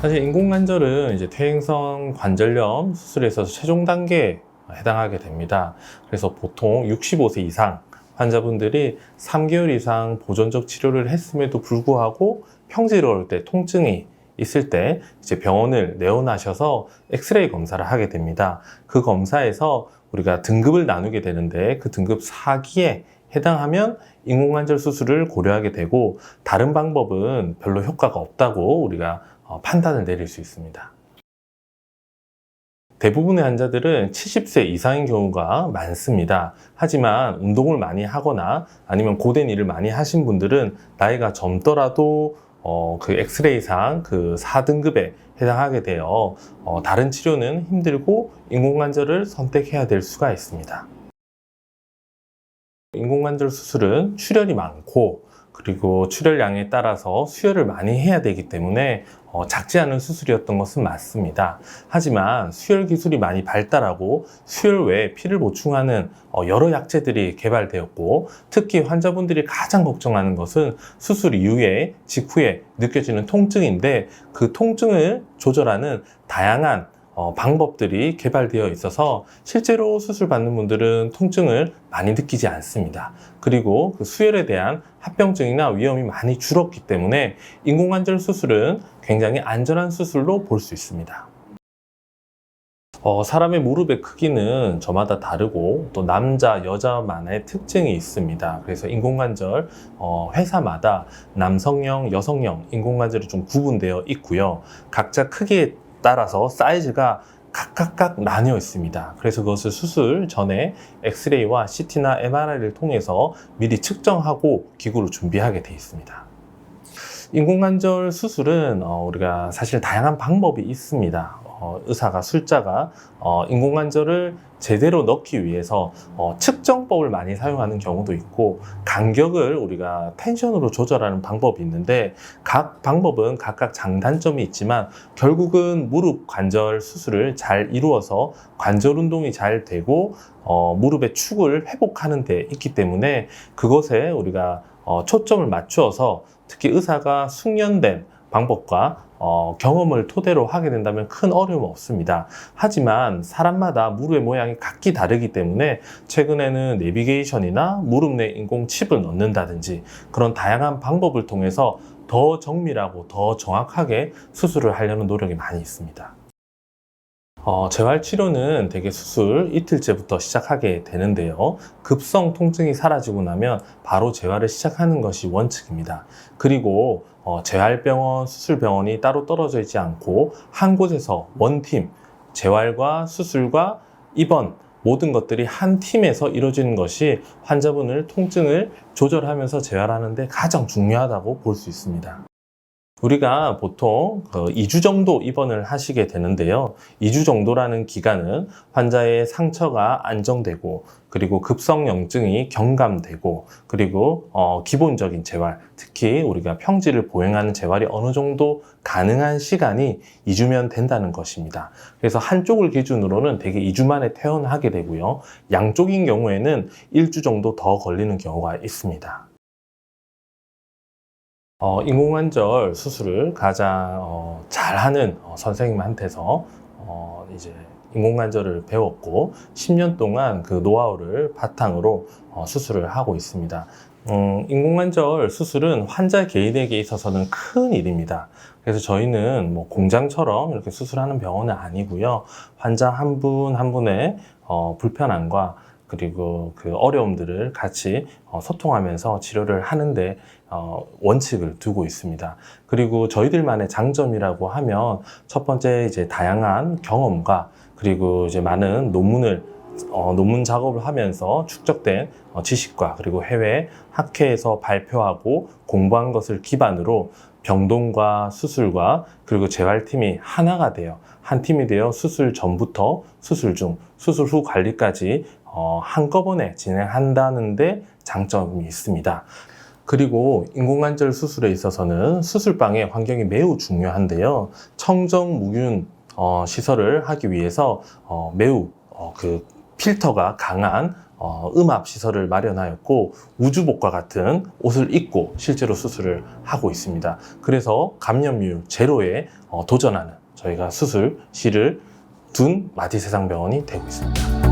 사실 인공관절은 이제 퇴행성 관절염 수술에 있어서 최종 단계에 해당하게 됩니다. 그래서 보통 65세 이상 환자분들이 3개월 이상 보존적 치료를 했음에도 불구하고 평지로울 때 통증이 있을 때 이제 병원을 내원하셔서 엑스레이 검사를 하게 됩니다. 그 검사에서 우리가 등급을 나누게 되는데 그 등급 4기에 해당하면 인공관절 수술을 고려하게 되고, 다른 방법은 별로 효과가 없다고 우리가 판단을 내릴 수 있습니다. 대부분의 환자들은 70세 이상인 경우가 많습니다. 하지만 운동을 많이 하거나 아니면 고된 일을 많이 하신 분들은 나이가 젊더라도 그 엑스레이상 그 4등급에 해당하게 되어 다른 치료는 힘들고 인공관절을 선택해야 될 수가 있습니다. 인공관절 수술은 출혈이 많고 그리고 출혈량에 따라서 수혈을 많이 해야 되기 때문에 작지 않은 수술이었던 것은 맞습니다. 하지만 수혈 기술이 많이 발달하고 수혈 외에 피를 보충하는 여러 약제들이 개발되었고, 특히 환자분들이 가장 걱정하는 것은 수술 이후에 직후에 느껴지는 통증인데, 그 통증을 조절하는 다양한 방법들이 개발되어 있어서 실제로 수술 받는 분들은 통증을 많이 느끼지 않습니다. 그리고 그 수혈에 대한 합병증이나 위험이 많이 줄었기 때문에 인공관절 수술은 굉장히 안전한 수술로 볼 수 있습니다. 사람의 무릎의 크기는 저마다 다르고 또 남자, 여자만의 특징이 있습니다. 그래서 인공관절 회사마다 남성형, 여성형 인공관절이 좀 구분되어 있고요. 각자 크기에 따라서 사이즈가 각각 나뉘어 있습니다. 그래서 그것을 수술 전에 엑스레이와 CT나 MRI를 통해서 미리 측정하고 기구를 준비하게 되어 있습니다. 인공관절 수술은 우리가 사실 다양한 방법이 있습니다. 의사가, 술자가 인공관절을 제대로 넣기 위해서 측정법을 많이 사용하는 경우도 있고, 간격을 우리가 텐션으로 조절하는 방법이 있는데, 각 방법은 각각 장단점이 있지만 결국은 무릎 관절 수술을 잘 이루어서 관절 운동이 잘 되고 무릎의 축을 회복하는 데 있기 때문에 그것에 우리가 초점을 맞추어서, 특히 의사가 숙련된 방법과 경험을 토대로 하게 된다면 큰 어려움 없습니다. 하지만 사람마다 무릎의 모양이 각기 다르기 때문에 최근에는 내비게이션이나 무릎 내 인공 칩을 넣는다든지 그런 다양한 방법을 통해서 더 정밀하고 더 정확하게 수술을 하려는 노력이 많이 있습니다. 재활치료는 대개 수술 이틀째부터 시작하게 되는데요. 급성 통증이 사라지고 나면 바로 재활을 시작하는 것이 원칙입니다. 그리고 재활병원, 수술병원이 따로 떨어져 있지 않고 한 곳에서 원팀, 재활과 수술과 입원, 모든 것들이 한 팀에서 이루어지는 것이 환자분을 통증을 조절하면서 재활하는 데 가장 중요하다고 볼 수 있습니다. 우리가 보통 2주 정도 입원을 하시게 되는데요. 2주 정도라는 기간은 환자의 상처가 안정되고, 그리고 급성염증이 경감되고, 그리고 기본적인 재활, 특히 우리가 평지를 보행하는 재활이 어느 정도 가능한 시간이 2주면 된다는 것입니다. 그래서 한쪽을 기준으로는 대개 2주 만에 퇴원하게 되고요. 양쪽인 경우에는 1주 정도 더 걸리는 경우가 있습니다. 인공관절 수술을 가장 잘하는 선생님한테서 이제 인공관절을 배웠고 10년 동안 그 노하우를 바탕으로 수술을 하고 있습니다. 인공관절 수술은 환자 개인에게 있어서는 큰 일입니다. 그래서 저희는 뭐 공장처럼 이렇게 수술하는 병원은 아니고요. 환자 한 분 한 분의 불편함과 그리고 그 어려움들을 같이 소통하면서 치료를 하는데 원칙을 두고 있습니다. 그리고 저희들만의 장점이라고 하면 첫 번째 이제 다양한 경험과 그리고 이제 많은 논문 작업을 하면서 축적된 지식과 그리고 해외 학회에서 발표하고 공부한 것을 기반으로 병동과 수술과 그리고 재활팀이 하나가 되어 한 팀이 되어 수술 전부터 수술 중, 수술 후 관리까지 한꺼번에 진행한다는 데 장점이 있습니다. 그리고 인공관절 수술에 있어서는 수술방의 환경이 매우 중요한데요. 청정무균 시설을 하기 위해서 매우 그 필터가 강한 음압 시설을 마련하였고 우주복과 같은 옷을 입고 실제로 수술을 하고 있습니다. 그래서 감염률 제로에 도전하는 저희가 수술실을 둔 마디세상병원이 되고 있습니다.